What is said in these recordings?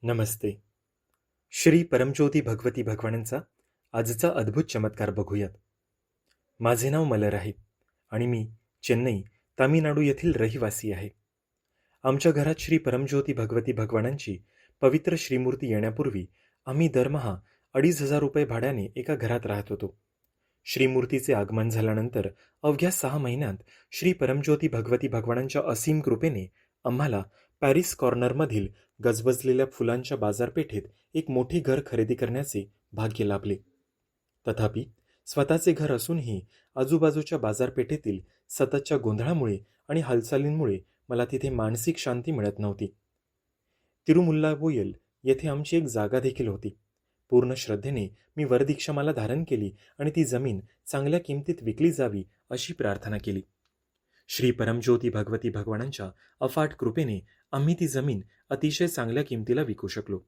नमस्ते. श्री परमज्योती भगवती भगवानांचा आजचा अद्भुत चमत्कार बघूयात. माझे नाव मलर आहे आणि मी चेन्नई, तामिळनाडू येथील रहिवासी आहे. आमच्या घरात श्री परमज्योती भगवती भगवानांची पवित्र श्रीमूर्ती येण्यापूर्वी आम्ही दरमहा ₹2,500 भाड्याने एका घरात राहत होतो. श्रीमूर्तीचे आगमन झाल्यानंतर अवघ्या 6 महिन्यात श्री परमज्योती भगवती भगवानांच्या असीम कृपेने आम्हाला पॅरिस कॉर्नरमधील गजबजलेल्या फुलांच्या बाजारपेठेत एक मोठे घर खरेदी करण्याचे भाग्य लाभले. तथापि स्वतःचे घर असूनही आजूबाजूच्या बाजारपेठेतील सततच्या गोंधळामुळे आणि हालचालींमुळे मला तिथे मानसिक शांती मिळत नव्हती. तिरुमुल्लावोयल येथे आमची एक जागा देखील होती. पूर्ण श्रद्धेने मी वरदीक्षामाला धारण केली आणि ती जमीन चांगल्या किमतीत विकली जावी अशी प्रार्थना केली. श्री परमज्योती भगवती भगवानांच्या अफाट कृपेने आम्ही ती जमीन अतिशय चांगल्या किमतीला विकू शकलो.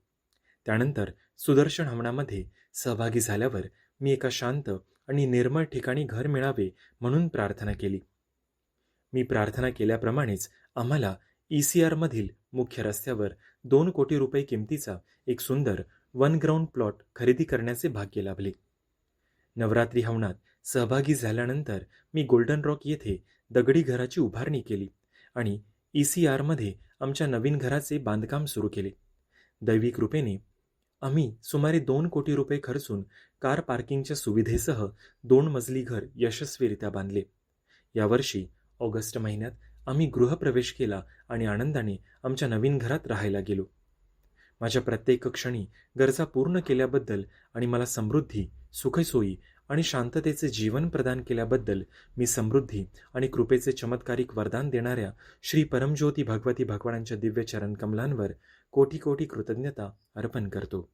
त्यानंतर सुदर्शन हवनामध्ये सहभागी झाल्यावर मी एका शांत आणि निर्मळ ठिकाणी घर मिळावे म्हणून प्रार्थना केली. मी प्रार्थना केल्याप्रमाणेच आम्हाला ECR मधील मुख्य रस्त्यावर ₹2 कोटी किमतीचा एक सुंदर 1 ग्राउंड प्लॉट खरेदी करण्याचे भाग्य लाभले. नवरात्री हवनात सहभागी झाल्यानंतर मी गोल्डन रॉक येथे दगडी घराची उभारणी केली आणि ECR मध्ये आमच्या नवीन घराचे बांधकाम सुरू केले. दैवी कृपेने आम्ही सुमारे ₹2 कोटी खर्चून कार पार्किंगच्या सुविधेसह 2 मजली घर यशस्वीरित्या बांधले. यावर्षी ऑगस्ट महिन्यात आम्ही गृहप्रवेश केला आणि आनंदाने आमच्या नवीन घरात राहायला गेलो. माझ्या प्रत्येक क्षणी गरजा पूर्ण केल्याबद्दल आणि मला समृद्धी, सुखसोयी आणि शांततेचे जीवन प्रदान केल्याबद्दल मी समृद्धी आणि कृपेचे चमत्कारिक वरदान देणाऱ्या श्री परमज्योती भगवती भगवानांच्या दिव्य चरण कमलांवर कोटी कोटी कृतज्ञता अर्पण करतो.